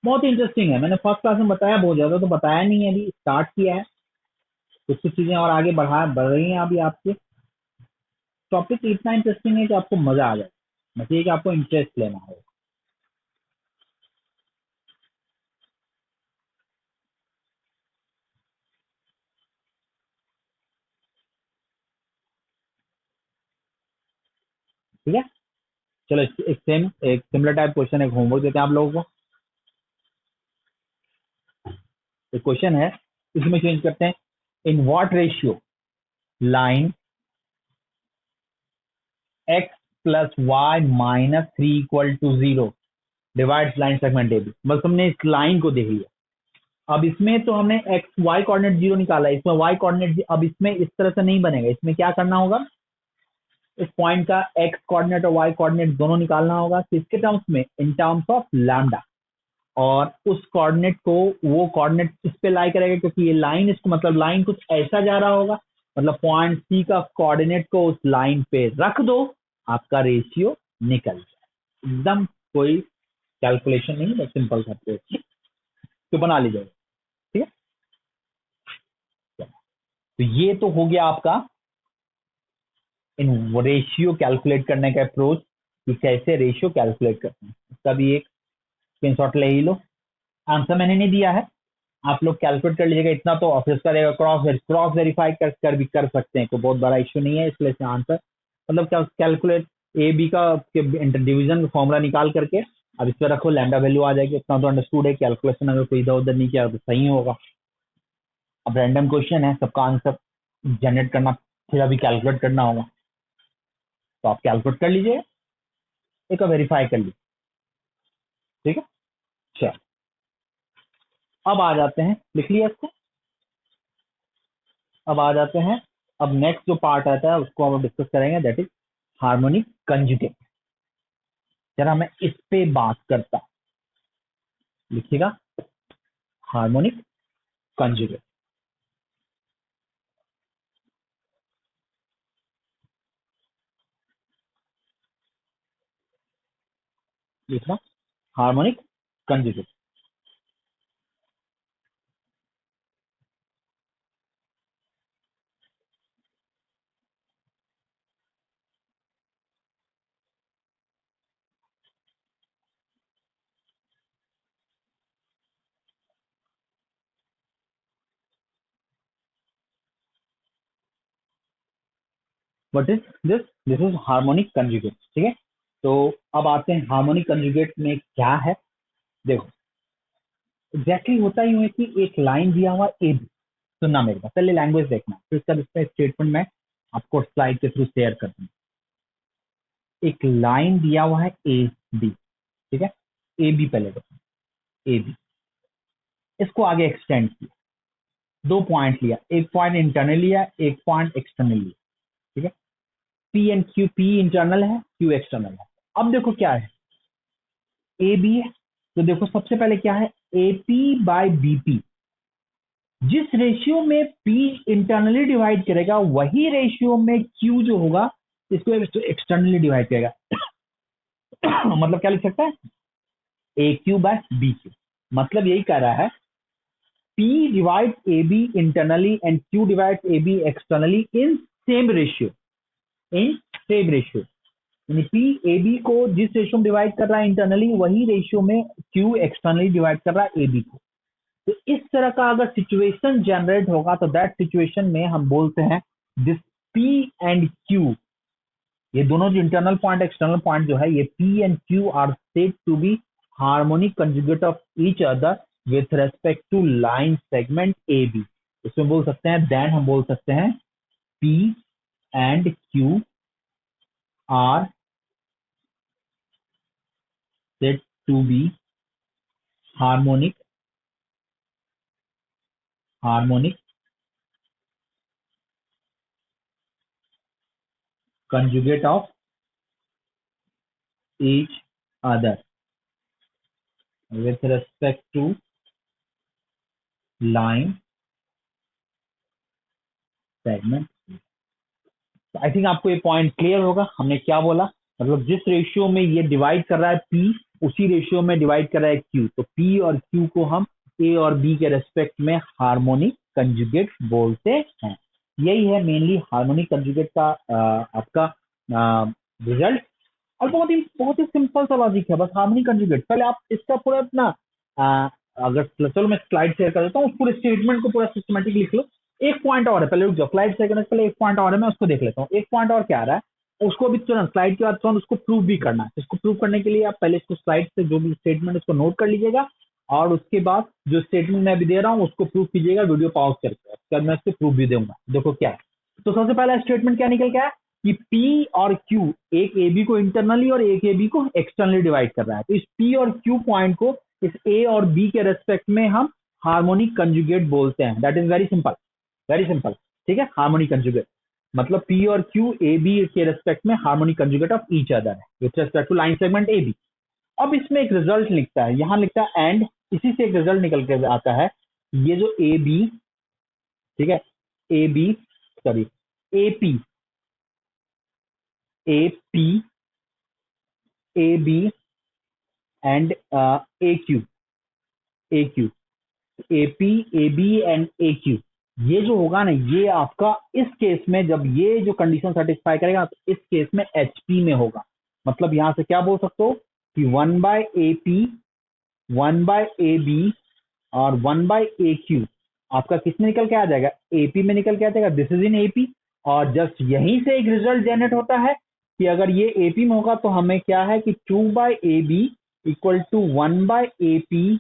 बहुत इंटरेस्टिंग है, मैंने फर्स्ट क्लास में बताया, बहुत ज्यादा तो बताया नहीं है, अभी स्टार्ट किया है, कुछ कुछ चीजें और आगे बढ़ रही हैं अभी आपके। टॉपिक इतना इंटरेस्टिंग है कि आपको मजा आ जाए, बस ये कि आपको इंटरेस्ट लेना होगा। ठीक है, चलो एक सिमिलर टाइप क्वेश्चन, एक होमवर्क देते हैं आप लोगों को। एक क्वेश्चन है, इसमें चेंज करते हैं, in what ratio line x plus Y minus three equal to zero divides line segment A B. बस हमने इस लाइन को देख लिया। अब इसमें तो हमने एक्स वाई कोऑर्डिनेट जीरो निकाला है, इसमें वाई कोऑर्डिनेट, अब इसमें इस तरह से नहीं बनेगा, इसमें क्या करना होगा, इस पॉइंट का एक्स कोऑर्डिनेट और वाई कोऑर्डिनेट दोनों निकालना होगा, किसके टर्म्स में, इन टर्म्स ऑफ लैम्डा। और उस कोऑर्डिनेट को, वो कोऑर्डिनेट इस पे लाई करेगा क्योंकि ये लाइन, इसको मतलब लाइन कुछ ऐसा जा रहा होगा, मतलब पॉइंट सी का कोऑर्डिनेट को उस लाइन पे रख दो, आपका रेशियो निकल जाए। एकदम कोई कैलकुलेशन नहीं है, सिंपल सा तो बना लीजिएगा, ठीक है। तो ये तो हो गया आपका इन रेशियो कैलकुलेट करने का अप्रोच, कि कैसे रेशियो कैलकुलेट करते हैं। इसका भी एक स्क्रीनशॉट ले ही लो। आंसर मैंने नहीं दिया है, आप लोग कैलकुलेट कर लीजिएगा, इतना तो ऑफिस करेगा, क्रॉस वेरीफाई कर भी कर सकते हैं, कोई बहुत बड़ा इश्यू नहीं है। इसलिए इसका आंसर मतलब क्या, कैलकुलेट ए बी का डिवीजन का फॉर्मूला निकाल करके अब इस पर रखो, लैम्डा वैल्यू आ जाएगी, इतना तो अंडरस्टूड है। कैलकुलेशन अगर कोई इधर उधर नहीं किया तो सही होगा। अब रैंडम क्वेश्चन है, सबका आंसर जनरेट करना, फिर अभी कैलकुलेट करना होगा, तो आप कैलकुलेट कर लीजिए, एक वेरीफाई कर लीजिए, ठीक है। चलो अब आ जाते हैं, लिख लिया इसको। अब आ जाते हैं, अब नेक्स्ट जो पार्ट आता है उसको हम डिस्कस करेंगे, दैट इज हार्मोनिक कंजुगेट। जरा मैं इस पे बात करता, लिखिएगा, हार्मोनिक कंजुगेट, लिखना, harmonic conjugate. What is this, this is harmonic conjugate, ठीक है। तो अब आते हैं हार्मोनिक कंजुगेट में क्या है। देखो एग्जैक्टली होता यूं है कि एक लाइन दिया हुआ ए बी, सुनना मेरे पास, पहले लैंग्वेज देखना, फिर सब इसका स्टेटमेंट मैं आपको स्लाइड के थ्रू शेयर कर दूंगा। एक लाइन दिया हुआ है ए बी, ठीक है, ए बी पहले देखो, ए बी, इसको आगे एक्सटेंड किया, दो पॉइंट लिया, एक पॉइंट इंटरनल लिया, एक पॉइंट एक्सटर्नल लिया, ठीक है। P and Q, P internal है, क्यू एक्सटर्नल है। अब देखो क्या है, ए बी है, तो देखो सबसे पहले क्या है, A P by B P, जिस रेशियो में पी इंटरनली डिवाइड करेगा वही रेशियो में क्यू जो होगा इसको एक्सटर्नली डिवाइड करेगा। मतलब क्या लिख सकता है, ए क्यू बाय बी क्यू, मतलब यही कह रहा है, P divides AB internally and Q divides AB externally in same ratio, in same ratio। यानी P AB को जिस रेशियो में डिवाइड कर रहा है इंटरनली, वही रेशियो में Q एक्सटर्नली डिवाइड कर रहा है AB को। तो इस तरह का अगर सिचुएशन जनरेट होगा तो दैट सिचुएशन में हम बोलते हैं दिस P एंड Q, ये दोनों जो इंटरनल पॉइंट एक्सटर्नल पॉइंट जो है, ये P and Q are said to be harmonic conjugate of each other with respect to line segment A B. इसमें बोल सकते हैं, देन हम बोल सकते हैं P and Q are said to be harmonic conjugate of each other with respect to line segment। I think आपको ये पॉइंट क्लियर होगा हमने क्या बोला। मतलब जिस रेशियो में ये डिवाइड कर रहा है P, उसी रेशियो में डिवाइड कर रहा है Q, तो P और Q को हम A और B के रेस्पेक्ट में हार्मोनिक कंजुगेट बोलते हैं। यही है मेनली हार्मोनिक कंजुगेट का आपका रिजल्ट। और बहुत ही सिंपल सा लॉजिक है, बस हार्मोनिक कंजुगेट। पहले आप इसका पूरा अपना अगर चलो मैं स्लाइड शेयर कर देता हूँ, उस पूरे स्टेटमेंट को पूरा सिस्टमेटिक लिख लो। एक पॉइंट और है, पहले रुक जाओ, स्लाइड शेयर करने से पहले एक पॉइंट और है, मैं उसको देख लेता हूँ। एक पॉइंट और क्या आ रहा है, उसको भी तुरंत स्लाइड के बाद तुरंत उसको प्रूव भी करना है। इसको प्रूव करने के लिए आप पहले इसको स्लाइड से जो भी स्टेटमेंट उसको नोट कर लीजिएगा, और उसके बाद जो स्टेटमेंट मैं अभी दे रहा हूँ उसको प्रूव कीजिएगा वीडियो पॉज करके। उसके बाद मैं इसको प्रूव भी दूंगा। देखो क्या है, तो सबसे पहला स्टेटमेंट क्या निकल के आया कि P और Q एक AB को इंटरनली और एक AB को एक्सटर्नली डिवाइड कर रहा है। तो इस P और Q पॉइंट को इस A और B के रेस्पेक्ट में हम हार्मोनिक कंजुगेट बोलते हैं। That is very simple, very simple. ठीक है, हार्मोनिक कंजुगेट मतलब P और Q AB के रेस्पेक्ट में harmonic conjugate of each other है with respect to line segment AB। अब इसमें एक रिजल्ट लिखता है, यहां लिखता है एंड, इसी से एक रिजल्ट निकल के आता है। ये जो AB, ठीक है, AB sorry AP AB and AQ AP AB and AQ, ये जो होगा ना, ये आपका इस केस में जब ये जो कंडीशन सेटिस्फाई करेगा तो इस केस में HP में होगा। मतलब यहां से क्या बोल सकते हो कि 1/AP 1/AB और 1/AQ आपका किस में निकल के आ जाएगा, AP में निकल के आ जाएगा। This is in AP। और जस्ट यहीं से एक रिजल्ट जनरेट होता है कि अगर ये AP में होगा तो हमें क्या है कि 2/AB equal to 1/AP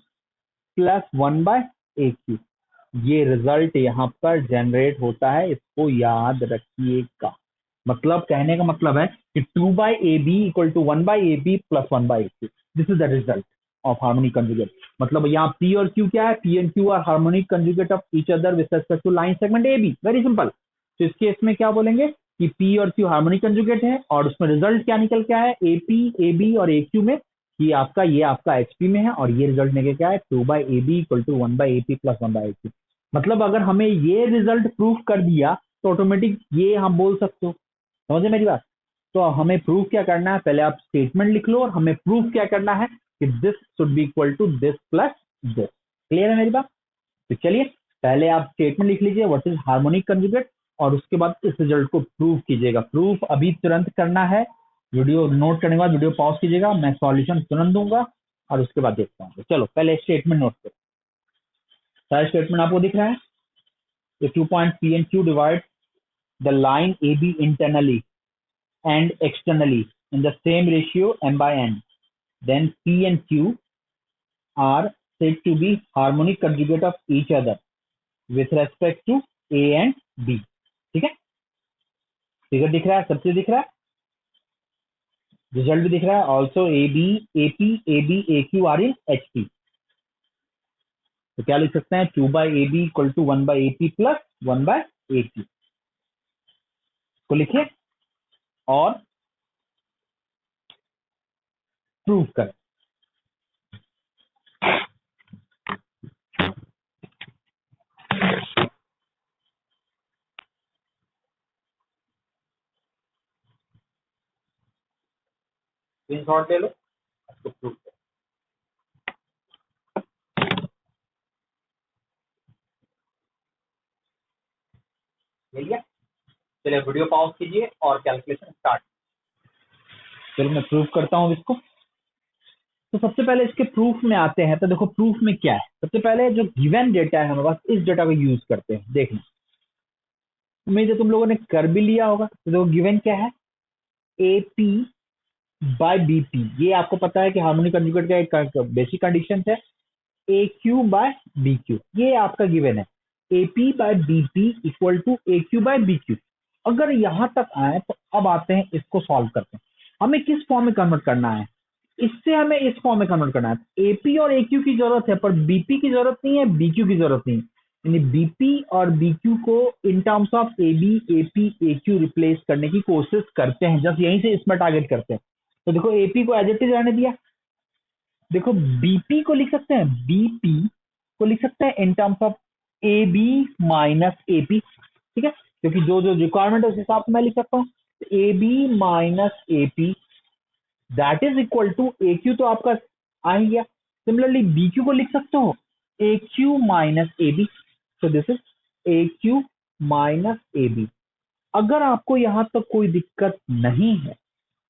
plus 1/AQ। ये रिजल्ट यहाँ पर जनरेट होता है, इसको याद रखिएगा। मतलब कहने का मतलब है कि 2/AB equal to 1/AB plus 1/AQ। This is the result of harmonic conjugate. मतलब यहाँ P और Q क्या है, P and Q are harmonic conjugate of each other with respect to line segment AB। Very simple. तो इस case में क्या बोलेंगे कि P और Q हार्मोनिक कंजुगेट है, और उसमें रिजल्ट क्या निकल के आया है, AP AB और AQ में कि ये आपका HP में है, और ये रिजल्ट निकल क्या है 2/AB equal to 1/AP plus 1/AQ। मतलब अगर हमें ये रिजल्ट प्रूफ कर दिया तो ऑटोमेटिक ये हम बोल सकते हो। समझे मेरी बात। तो हमें प्रूफ क्या करना है, पहले आप स्टेटमेंट लिख लो, और हमें प्रूफ क्या करना है कि this should be equal to this plus this. Clear है मेरी बात। तो चलिए पहले आप स्टेटमेंट लिख लीजिए व्हाट इज हार्मोनिक कंजुगेट, और उसके बाद इस रिजल्ट को प्रूव कीजिएगा। प्रूफ अभी तुरंत करना है, वीडियो नोट करने के बाद वीडियो पॉज कीजिएगा, मैं सॉल्यूशन तुरंत दूंगा और उसके बाद देखता हूँ। चलो पहले स्टेटमेंट नोट करो। सारा स्टेटमेंट आपको दिख रहा है। The 2 points P and Q divide the line AB internally and externally in the same ratio m/n. Then P and Q are said to be harmonic conjugate of each other with respect to A and B. ठीक है, figure दिख रहा है, सब चीज दिख रहा है, रिजल्ट भी दिख रहा है। Also AP AQ are in HP। तो क्या लिख सकते हैं, 2/AB equal to 1/AP plus 1/AQ को लिखिए और प्रूव करें। स्क्रीनशॉट ले लो, उसको प्रूव करें। चलिए वीडियो पॉज कीजिए और कैलकुलेशन स्टार्ट। चलो मैं प्रूफ करता हूँ इसको। तो सबसे पहले इसके प्रूफ में आते हैं। तो देखो प्रूफ में क्या है, सबसे पहले जो गिवन डेटा है हमारे पास, इस डेटा को यूज करते हैं। देखना उम्मीद है तुम लोगों ने कर भी लिया होगा। तो गिवन क्या है, AP बाय BP। ये आपको पता है कि हार्मोनिक कंजुगेट का एक बेसिक कंडीशन है, AQ बाय BQ, ये आपका गिवन है। AP by BP equal to AQ by BQ। अगर यहां तक आए तो अब आते हैं इसको सॉल्व करते हैं। हमें किस फॉर्म में कन्वर्ट करना है, इससे हमें इस फॉर्म में कन्वर्ट करना है। AP और AQ की जरूरत है पर BP की जरूरत नहीं है, BQ की जरूरत नहीं है। यानी BP और BQ को इन terms of AB AP AQ replace करने की कोशिश करते हैं, जस्ट यहीं से इसमें टारगेट करते हैं। तो देखो AP को एज इट इज रहने दिया। देखो बीपी को लिख सकते हैं, बीपी को लिख सकते हैं in terms of A B minus AP, ठीक है, क्योंकि जो जो रिक्वायरमेंट है उस हिसाब से मैं लिख सकता हूँ। A B minus AP that is equal to A Q, तो आपका आ ही गया। सिमिलरली बी क्यू को लिख सकते हो A Q minus A B, so this is A Q minus A B. अगर आपको यहां तक कोई दिक्कत नहीं है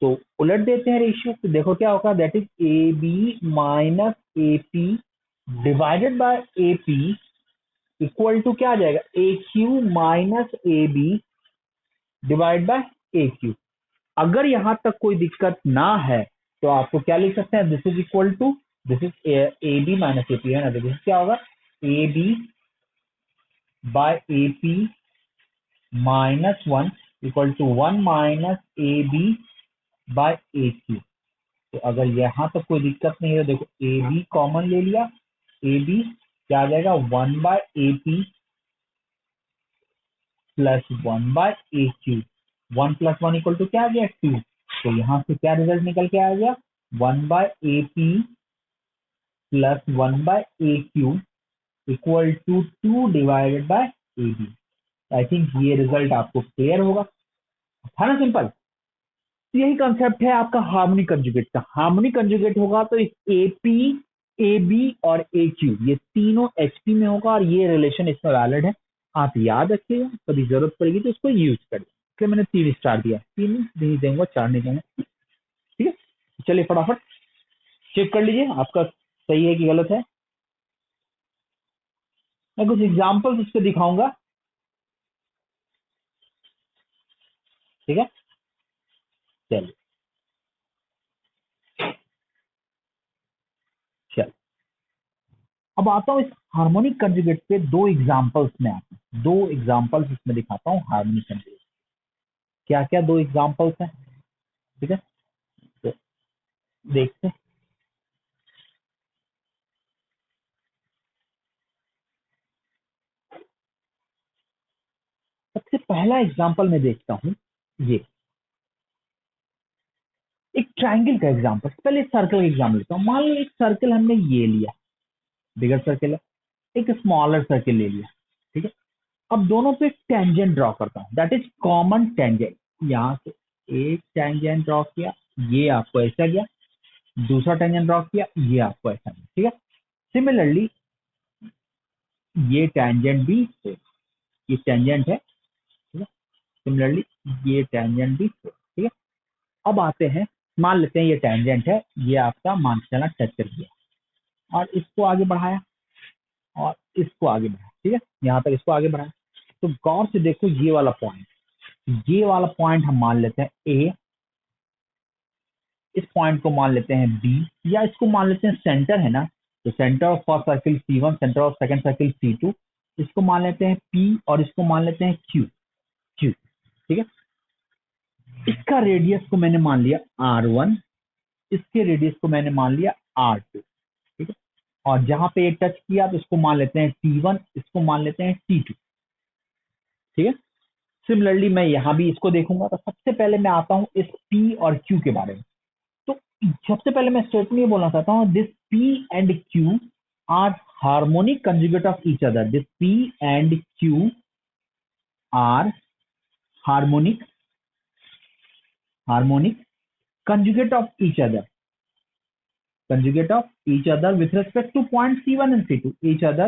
तो उलट देते हैं रेशियो, तो देखो क्या होगा, that is A B minus A P divided by A P equal to क्या आ जाएगा, A Q minus A B divide by A Q. अगर यहां तक कोई दिक्कत ना है तो आपको क्या लिख सकते हैं, this is equal to, this is A B minus A P है ना, तो दिस क्या होगा, A B by A P minus one equal to one minus A B by A Q. तो अगर यहां तक कोई दिक्कत नहीं है, देखो ए बी कॉमन ले लिया, ए बी क्या आ जाएगा, one by A P plus one by A Q. One plus one equal to क्या आ गया, टू। तो यहां से क्या रिजल्ट निकल के आ गया, one by A P plus one by A Q equal to two divided by A B. I think ये रिजल्ट आपको क्लियर होगा, था ना सिंपल। तो यही कंसेप्ट है आपका हार्मोनिक कंजुगेट का। हार्मोनिक कंजुगेट होगा तो एपी ए बी और ए क्यू ये तीनों एचपी में होगा और ये रिलेशन इसमें वैलिड है। आप याद रखिएगा, कभी जरूरत पड़ेगी तो इसको यूज करिए। इसलिए मैंने 3 स्टार दिया, 3 नहीं देंगे, 4 नहीं देंगे, ठीक है। चलिए फटाफट चेक कर लीजिए आपका सही है कि गलत है। मैं कुछ एग्जाम्पल्स इसके दिखाऊंगा, ठीक है। चलिए चल, अब आता हूँ इस हार्मोनिक कंजुगेट पे दो एग्जाम्पल्स में आता हूँ, दो एग्जाम्पल्स इसमें दिखाता हूँ हार्मोनिक कंजुगेट। क्या क्या दो एग्जाम्पल्स हैं, ठीक है, तो देखते हैं। सबसे पहला एग्जाम्पल मैं देखता हूँ, ये एक ट्राइंगल का एग्जाम्पल। पहले सर्कल का एग्जाम्पल लेता हूँ। मान लो एक सर्कल हमने ये लिया, बिगर सर्कल है, एक स्मॉलर सर्कल ले लिया, ठीक है। अब दोनों पे टेंजेंट ड्रॉ करता हूँ, दैट इज कॉमन टेंजेंट। यहाँ से एक टेंजेंट ड्रॉ किया, ये आपको ऐसा गया, दूसरा टेंजेंट ड्रॉ किया, ये आपको ऐसा गया, ठीक है। सिमिलरली ये टेंजेंट भी, ये टेंजेंट है, ठीक है। सिमिलरली ये टेंजेंट भी, ठीक है। अब आते हैं, मान लेते हैं ये टेंजेंट है, ये आपका मान के चला टच कर दिया और इसको आगे बढ़ाया और इसको आगे बढ़ाया, ठीक है, यहाँ तक इसको आगे बढ़ाया। तो गौर से देखो ये वाला पॉइंट, ये वाला पॉइंट हम मान लेते हैं ए, इस पॉइंट को मान लेते हैं बी, या इसको मान लेते हैं सेंटर है ना, तो centre of first circle C1, centre of second circle C2, इसको मान लेते हैं P और इसको मान लेते हैं Q, Q, ठीक है। इसका रेडियस को मैंने मान लिया R1, इसके रेडियस को मैंने मान लिया R2, ठीक है। और जहां पे ये टच किया तो इसको मान लेते हैं T1, इसको मान लेते हैं T2, ठीक है। सिमिलरली मैं यहां भी इसको देखूंगा, तो सबसे पहले मैं आता हूं इस P और Q के बारे में। तो सबसे पहले मैं स्टेटमेंट ये बोलना चाहता हूं, this P and Q are harmonic conjugate of each other. This P and Q are harmonic conjugate of each other, with respect to point C1 and C2, each other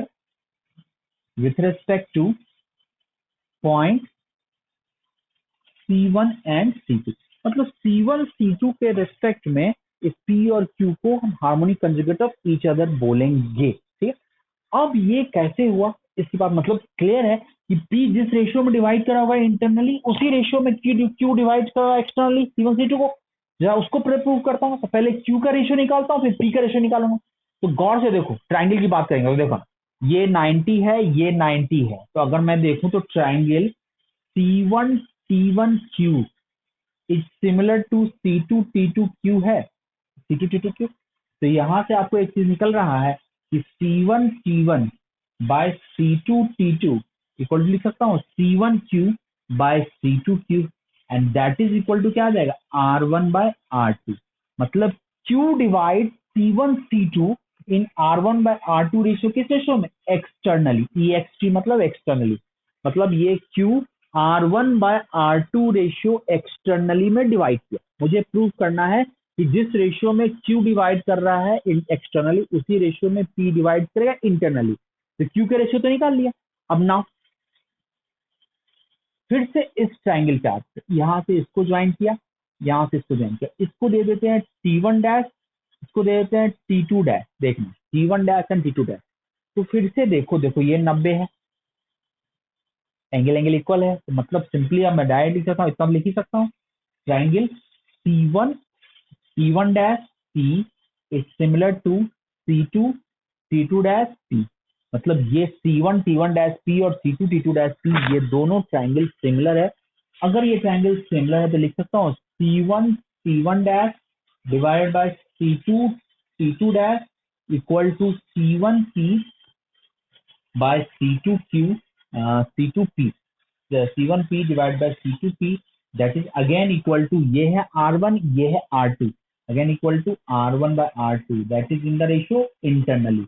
with respect to point C1 and C2। मतलब C1 C2 के respect में इस P और Q को हम harmonic conjugate of each other बोलेंगे, ठीक है। अब ये कैसे हुआ, इसकी बात मतलब क्लियर है कि P जिस रेशियो में डिवाइड करा होगा इंटरनली उसी रेशियो में Q डिवाइड करा एक्सटर्नली C1 C2 को। जरा उसको प्रूव करता हूँ। तो पहले Q का रेशियो निकालता हूँ, फिर P का रेशियो निकालूंगा। तो गौर से देखो, ट्राइंगल की बात करेंगे तो देखो ये 90 है, ये 90 है। तो अगर मैं देखूं तो triangle C1 T1Q is similar to C2 T2Q है, C2 T2Q। तो यहां से आपको एक चीज निकल रहा है कि C1 T1 bye C2 T2 equal to लिख सकता हूँ C1Q by C2Q and that is equal to क्या आ जाएगा R1 बाय R2। मतलब Q divide C1 C2 in R1 by R2 ratio किस रेशियो में, एक्सटर्नली, EXT मतलब एक्सटर्नली। मतलब ये Q R1 by R2 ratio externally में डिवाइड किया। मुझे प्रूव करना है कि जिस रेशियो में Q डिवाइड कर रहा है एक्सटर्नली उसी रेशियो में P डिवाइड करेगा इंटरनली। तो Q के रेशियो तो निकाल लिया। अब नाउ फिर से इस ट्राइंगल चार्ट पे यहां से इसको ज्वाइन किया, यहां से इसको ज्वाइन किया, इसको दे देते हैं T1 डैश, इसको दे देते हैं T2 डैश। देखना T1 dash and T2 dash. तो फिर से देखो ये 90 है, एंगल इक्वल है। तो मतलब सिंपली अब मैं डायरेक्ट लिख सकता हूँ, इतना लिख ही सकता हूँ triangle T1 dash P is similar to C2 T2 dash P। मतलब ये C1 T1 डैश P और C2 T2 डैश P ये दोनों ट्राइंगल सिमिलर है। अगर ये ट्राइंगल सिमिलर है तो लिख सकता हूँ C1 T1 dash divided by C2 T2 dash equal to C1 P by C2 Q C2 P, C1 P divide by C2 P that is again equal to ये है R1 ये है R2 again equal to R1 by R2 that is in the ratio internally.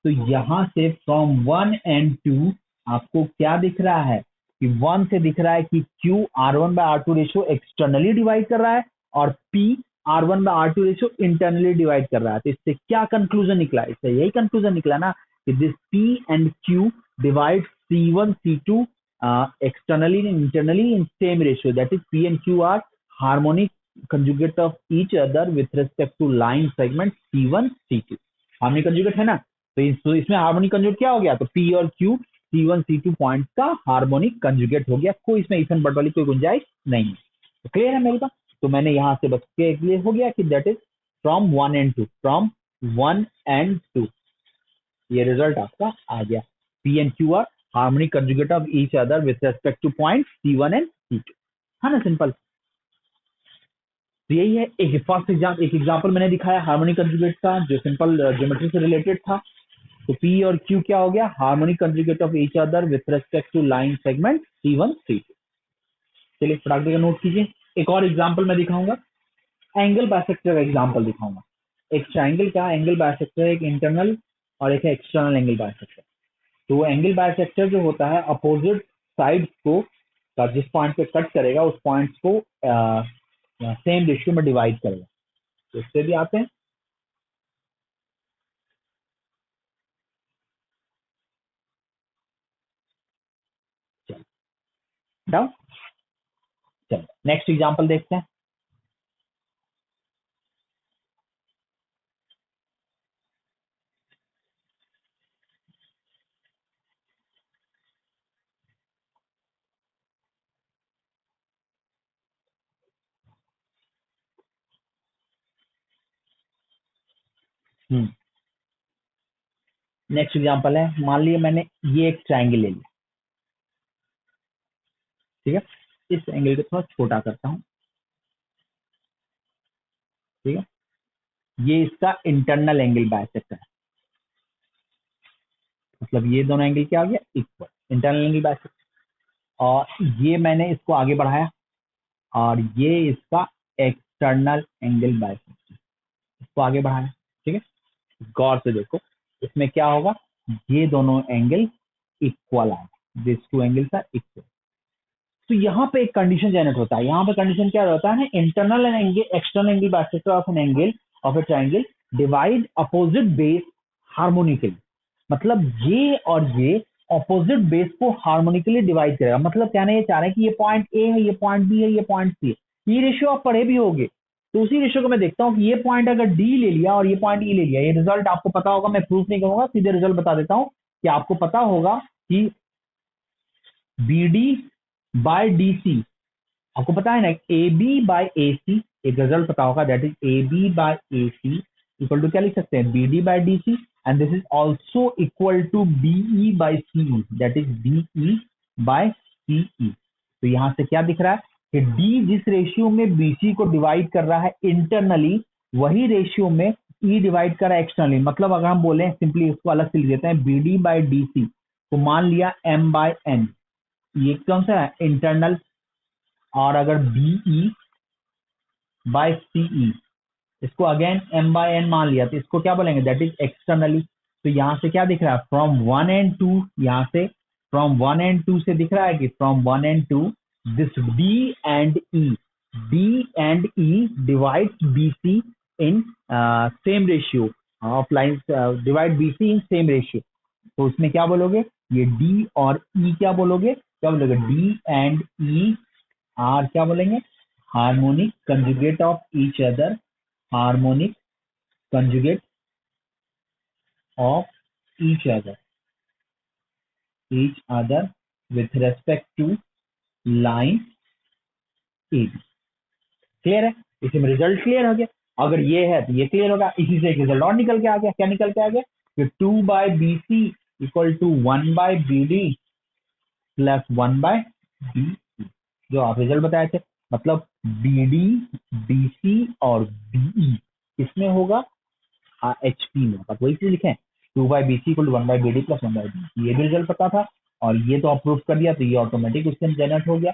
तो यहां से from 1 and 2 आपको क्या दिख रहा है कि 1 से दिख रहा है कि Q R1 by R2 ratio externally divide कर रहा है और P R1 by R2 ratio internally divide कर रहा है। तो इससे क्या कंक्लूजन निकला, इससे यही कंक्लूजन निकला ना कि this P and Q divide C1 C2 externally and internally in same ratio, that is P and Q are harmonic conjugate of each other with respect to line segment C1 C2। Harmonic conjugate है ना, तो इसमें harmonic conjugate क्या हो गया, तो P और Q C1 C2 point का हार्मोनिक कंजुगेट हो गया। कोई इसमें इफन बट वाली कोई गुंजाइश नहीं है। तो क्लियर है मेरे पास। तो मैंने यहां से बस क्लियर हो गया कि that is from 1 and 2, from 1 and 2 ये रिजल्ट आपका आ गया। P and Q are harmonic conjugate of each other with respect to points C1 and C2, है ना, सिंपल। तो यही है एक फर्स्ट एग्जांपल मैंने दिखाया हार्मोनिक कंजुगेट का जो सिंपल ज्योमेट्री से रिलेटेड था। तो P और Q क्या हो गया, harmonic conjugate of each other with respect to line segment C1 C2। चलिए फटाक से नोट कीजिए। एक और एग्जांपल मैं दिखाऊंगा, एंगल बाइसेक्टर का एग्जांपल दिखाऊंगा। एक ट्राइंगल का एंगल बाइसेक्टर, एक इंटरनल और एक एक्सटर्नल एंगल बाइसेक्टर। तो एंगल बाइसेक्टर जो होता है अपोजिट साइड्स को का जिस पॉइंट पे कट करेगा उस पॉइंट्स को सेम रेशियो में डिवाइड करेगा। तो इससे भी आते हैं। डाउन चलो नेक्स्ट एग्जांपल देखते हैं। नेक्स्ट एग्जांपल है, मान लिया मैंने ये एक ट्राइंगल ले लिया, ठीक है। इस एंगल को थोड़ा छोटा करता हूं, ठीक है। ये इसका इंटरनल एंगल बाइसेक्टर है। मतलब ये दोनों एंगल क्या आ गया, इक्वल, इंटरनल एंगल बाइसेक्टर। और ये मैंने इसको आगे बढ़ाया और ये इसका एक्सटर्नल एंगल बाइसेक्टर, इसको आगे बढ़ाया, ठीक है। गौर से देखो इसमें क्या होगा, ये दोनों एंगल इक्वल आएगा, this two angles are equal. तो यहाँ पे एक कंडीशन जनरेट होता है। यहाँ पे कंडीशन क्या होता है, internal and angle external angle bisector of an angle of A triangle divide opposite base harmonically. मतलब ये और ये अपोजिट बेस को हार्मोनिकली डिवाइड करेगा। मतलब क्या ये चाह रहे हैं कि ये पॉइंट ए है, ये पॉइंट बी है, ये पॉइंट सी है। ये रेशियो आप पढ़े भी होगे। तो उसी रेशियो को मैं देखता हूँ कि ये पॉइंट अगर डी ले लिया और ये पॉइंट ई ले लिया, ये रिजल्ट आपको पता होगा। मैं प्रूफ नहीं करूंगा, सीधे रिजल्ट बता देता हूँ कि आपको पता होगा कि BD बाय DC, आपको पता है ना AB बाय AC, एक रिजल्ट पता होगा, that is AB by AC equal to क्या लिख सकते हैं, BD by DC, and this is also equal to BE by CE, that is BE by CE। तो यहां से क्या दिख रहा है कि D जिस रेशियो में BC को डिवाइड कर रहा है इंटरनली, वही रेशियो में E डिवाइड कर रहा है एक्सटर्नली। मतलब अगर हम बोले सिंपली इसको अलग से लिख देते हैं, BD बाय DC को मान लिया M बाय N, ये कौन सा है, इंटरनल, और अगर BE बाय CE इसको अगेन M बाय N मान लिया, तो इसको क्या बोलेंगे, दैट इज एक्सटर्नली। तो यहां से क्या दिख रहा है, फ्रॉम 1 एंड 2, यहां से फ्रॉम 1 एंड 2 से दिख रहा है कि from 1 and 2 this D and E divides BC in same ratio of lines, divide BC in same ratio. तो उसमें क्या बोलोगे, ये D और E क्या बोलोगे, क्या बोलोगे, D एंड E आर क्या बोलेंगे, harmonic conjugate of each other, harmonic conjugate of each other with respect to line AB। Clear है, इसमें रिजल्ट क्लियर हो गया। अगर ये है तो ये क्लियर होगा, इसी से एक रिजल्ट और निकल के आ गया, क्या निकल के आ गया कि 2 by BC equal to 1 by BD plus 1 by BE, जो आप रिजल्ट बताए थे। मतलब BD BC और BE किसमें होगा, HP में, बस वही चीज लिखे, 2 by BC equal to 1 by BD plus 1 by BE, ये भी रिजल्ट पता था, और ये तो अप्रूव कर दिया, तो ये ऑटोमेटिक क्वेश्चन जनरेट हो गया।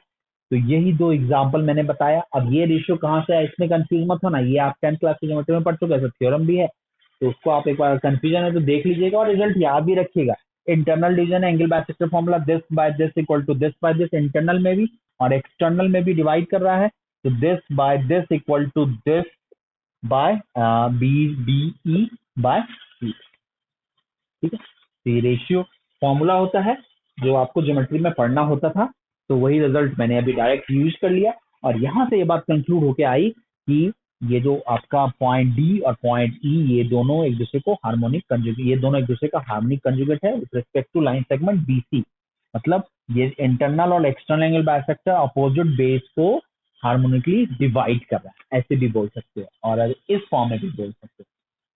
तो यही दो एग्जाम्पल मैंने बताया। अब ये रेशियो कहाँ से है, इसमें कंफ्यूज मत होना, ये आप 10th क्लास की ज्योमेट्री में पढ़ चुके हैं, थ्योरम भी है, तो उसको आप एक बार कंफ्यूजन है तो देख लीजिएगा और रिजल्ट याद भी रखिएगा। Internal division angle bisector formula, this by this equal to this by this, internal में भी और एक्सटर्नल में भी डिवाइड कर रहा है, तो this by this equal to this by BE by C। ठीक है, तो ये रेशियो फॉर्मूला होता है जो आपको ज्योमेट्री में पढ़ना होता था, तो वही रिजल्ट मैंने अभी डायरेक्ट यूज कर लिया, और यहाँ से ये बात कंक्लूड होके आई कि ये जो आपका पॉइंट डी और पॉइंट ई, ये दोनों एक दूसरे को हार्मोनिक कंजुगेट, ये दोनों एक दूसरे का हार्मोनिक कंजुगेट है with respect to line segment BC। मतलब ये इंटरनल और external angle bisector opposite base को हार्मोनिकली डिवाइड कर रहा है, ऐसे भी बोल सकते हो, और इस फॉर्म में भी बोल सकते हो।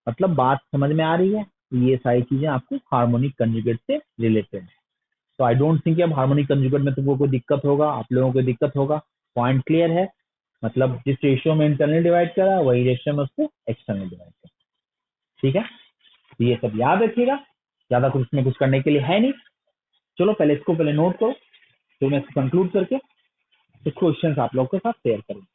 मतलब बात समझ में आ रही है, ये सारी चीजें आपको हार्मोनिक कंजुगेट से रिलेटेड है। तो आई डोंट थिंक अब हार्मोनिक कंजुगेट में तुमको कोई दिक्कत होगा, आप लोगों को दिक्कत होगा, पॉइंट क्लियर है। मतलब जिस रेशियो में इंटरनल डिवाइड करा वही रेशियो में उसको एक्सटर्नल डिवाइड करा। ठीक है, तो ये सब याद रखिएगा, ज्यादा कुछ इसमें कुछ करने के लिए है नहीं। चलो पहले इसको पहले नोट करो, तो मैं इसको कंक्लूड करके कुछ क्वेश्चन आप लोगों के साथ शेयर करूंगा।